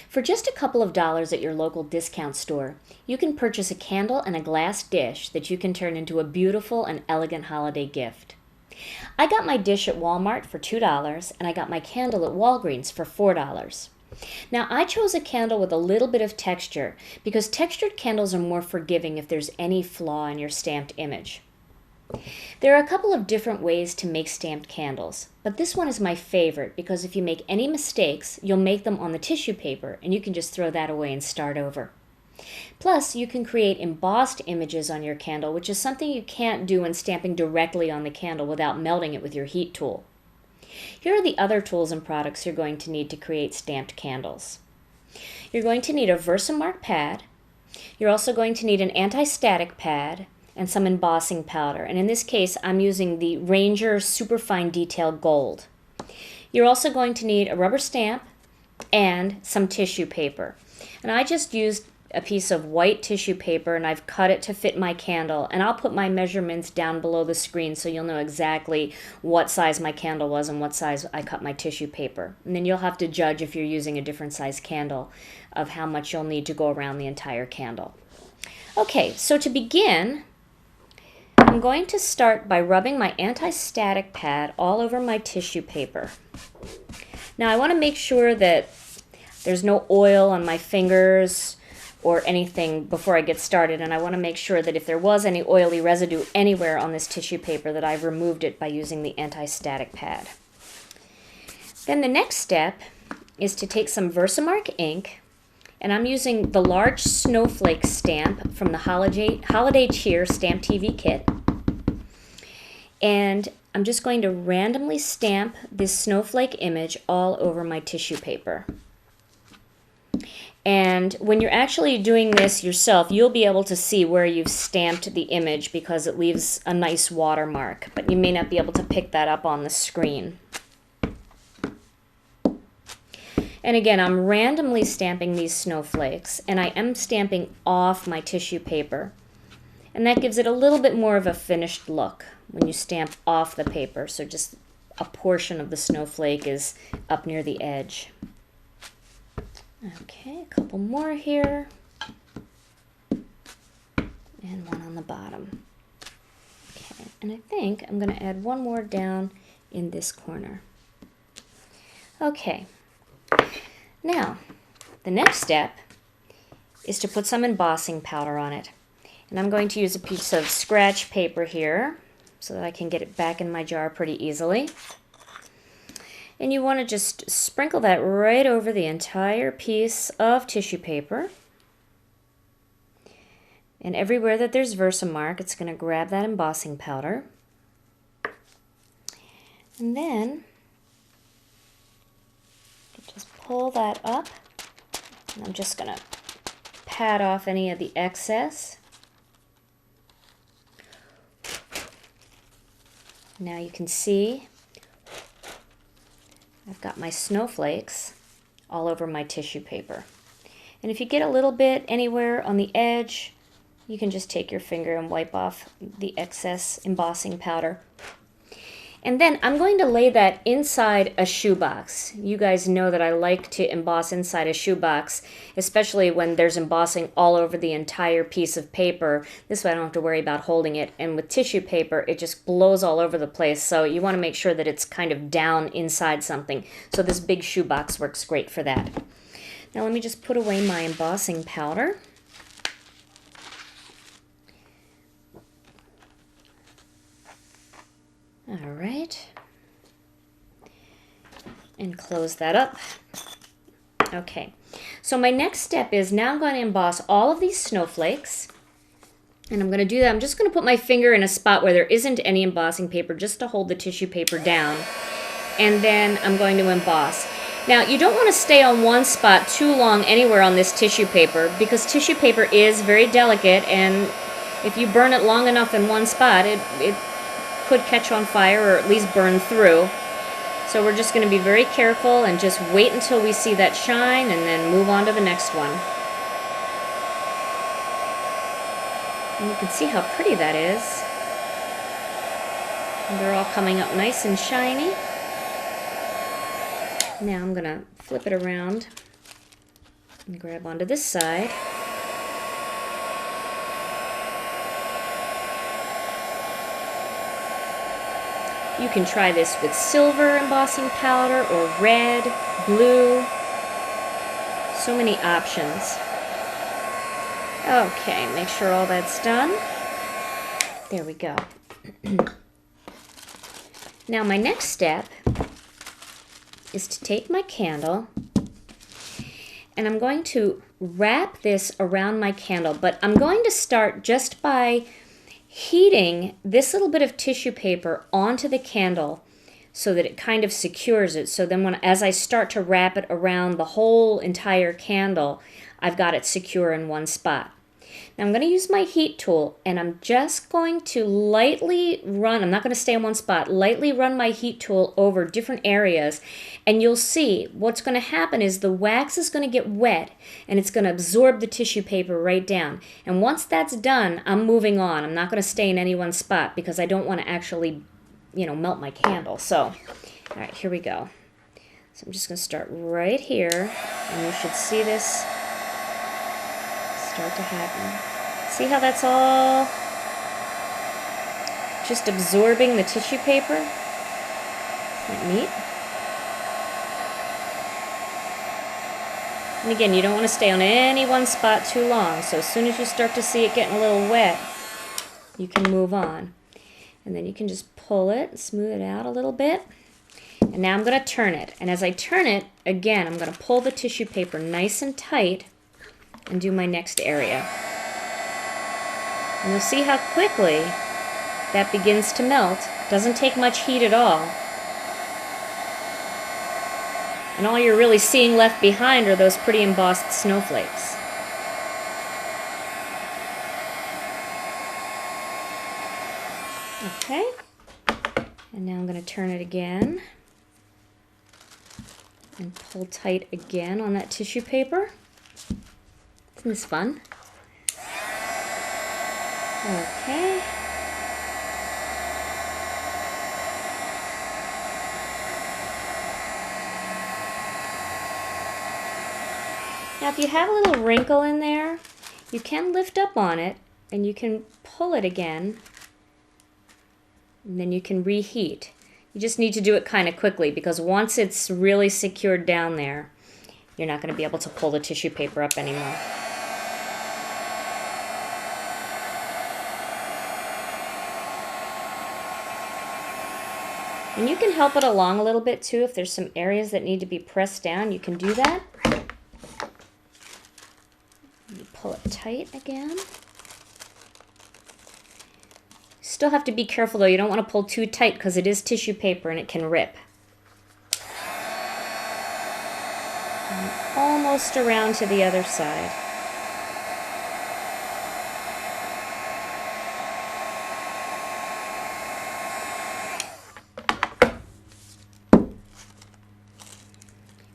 For just a couple of dollars at your local discount store, you can purchase a candle and a glass dish that you can turn into a beautiful and elegant holiday gift. I got my dish at Walmart for $2 and I got my candle at Walgreens for $4. Now I chose a candle with a little bit of texture because textured candles are more forgiving if there's any flaw in your stamped image. There are a couple of different ways to make stamped candles, but this one is my favorite because if you make any mistakes, you'll make them on the tissue paper and you can just throw that away and start over. Plus, you can create embossed images on your candle, which is something you can't do when stamping directly on the candle without melting it with your heat tool. Here are the other tools and products you're going to need to create stamped candles. You're going to need a Versamark pad. You're also going to need an anti-static pad and some embossing powder. And in this case, I'm using the Ranger Superfine Detail Gold. You're also going to need a rubber stamp and some tissue paper. And I just used a piece of white tissue paper and I've cut it to fit my candle, and I'll put my measurements down below the screen so you'll know exactly what size my candle was and what size I cut my tissue paper. And then you'll have to judge, if you're using a different size candle, of how much you'll need to go around the entire candle. Okay, so to begin, I'm going to start by rubbing my anti-static pad all over my tissue paper. Now I want to make sure that there's no oil on my fingers or anything before I get started, and I want to make sure that if there was any oily residue anywhere on this tissue paper that I've removed it by using the anti-static pad. Then the next step is to take some Versamark ink, and I'm using the large snowflake stamp from the Holiday Cheer Stamp TV kit. And I'm just going to randomly stamp this snowflake image all over my tissue paper. And when you're actually doing this yourself, you'll be able to see where you've stamped the image because it leaves a nice watermark, but you may not be able to pick that up on the screen. And again, I'm randomly stamping these snowflakes, and I am stamping off my tissue paper. And that gives it a little bit more of a finished look when you stamp off the paper, so just a portion of the snowflake is up near the edge. Okay, a couple more here, and one on the bottom. Okay, and I think I'm going to add one more down in this corner. Okay. Now, the next step is to put some embossing powder on it. And I'm going to use a piece of scratch paper here so that I can get it back in my jar pretty easily. And you want to just sprinkle that right over the entire piece of tissue paper. And everywhere that there's Versamark, it's going to grab that embossing powder. And then just pull that up, and I'm just going to pat off any of the excess. Now you can see I've got my snowflakes all over my tissue paper. And if you get a little bit anywhere on the edge, you can just take your finger and wipe off the excess embossing powder. And then I'm going to lay that inside a shoebox. You guys know that I like to emboss inside a shoebox, especially when there's embossing all over the entire piece of paper. This way I don't have to worry about holding it. And with tissue paper, it just blows all over the place. So you want to make sure that it's kind of down inside something. So this big shoebox works great for that. Now let me just put away my embossing powder. All right, and close that up. Okay, so my next step is now I'm going to emboss all of these snowflakes, and I'm going to do that. I'm just going to put my finger in a spot where there isn't any embossing paper just to hold the tissue paper down, and then I'm going to emboss. Now, you don't want to stay on one spot too long anywhere on this tissue paper because tissue paper is very delicate, and if you burn it long enough in one spot, it could catch on fire or at least burn through. So we're just going to be very careful and just wait until we see that shine and then move on to the next one. And you can see how pretty that is. And they're all coming up nice and shiny. Now I'm going to flip it around And grab onto this side. You can try this with silver embossing powder or red, blue. So many options. Okay, make sure all that's done. There we go. Now my next step is to take my candle and I'm going to wrap this around my candle, but I'm going to start just by heating this little bit of tissue paper onto the candle so that it kind of secures it. So then as I start to wrap it around the whole entire candle, I've got it secure in one spot. Now I'm going to use my heat tool and I'm just going to lightly run, I'm not going to stay in one spot, lightly run my heat tool over different areas, and you'll see what's going to happen is the wax is going to get wet and it's going to absorb the tissue paper right down. And once that's done, I'm moving on. I'm not going to stay in any one spot because I don't want to actually, melt my candle. So, all right, here we go. So I'm just going to start right here, and you should see this start to happen. See how that's all just absorbing the tissue paper? Isn't that neat? And again, you don't want to stay on any one spot too long, so as soon as you start to see it getting a little wet, you can move on. And then you can just pull it, smooth it out a little bit. And now I'm going to turn it. And as I turn it, again, I'm going to pull the tissue paper nice and tight and do my next area. And you'll see how quickly that begins to melt. Doesn't take much heat at all. And all you're really seeing left behind are those pretty embossed snowflakes. Okay. And now I'm going to turn it again and pull tight again on that tissue paper. Isn't this fun? Okay. Now if you have a little wrinkle in there, you can lift up on it and you can pull it again and then you can reheat. You just need to do it kind of quickly because once it's really secured down there, you're not going to be able to pull the tissue paper up anymore. And you can help it along a little bit too. If there's some areas that need to be pressed down, you can do that. You pull it tight again. Still have to be careful though. You don't want to pull too tight because it is tissue paper and it can rip. And almost around to the other side.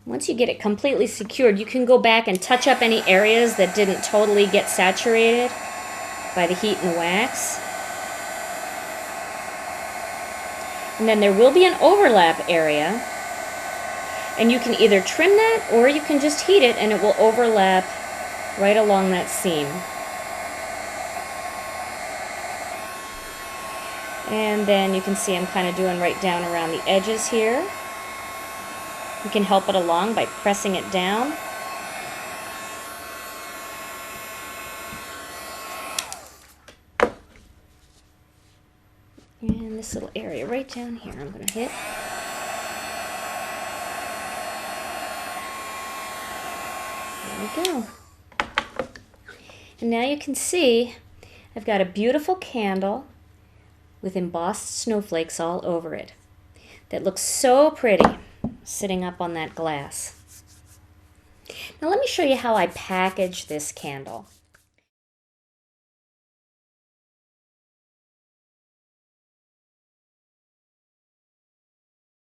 Once you get it completely secured, you can go back and touch up any areas that didn't totally get saturated by the heat and the wax. And then there will be an overlap area, and you can either trim that or you can just heat it and it will overlap right along that seam. And then you can see I'm kind of doing right down around the edges here. You can help it along by pressing it down. And this little area right down here I'm going to hit. There we go. And now you can see I've got a beautiful candle with embossed snowflakes all over it that looks so pretty sitting up on that glass. Now let me show you how I package this candle.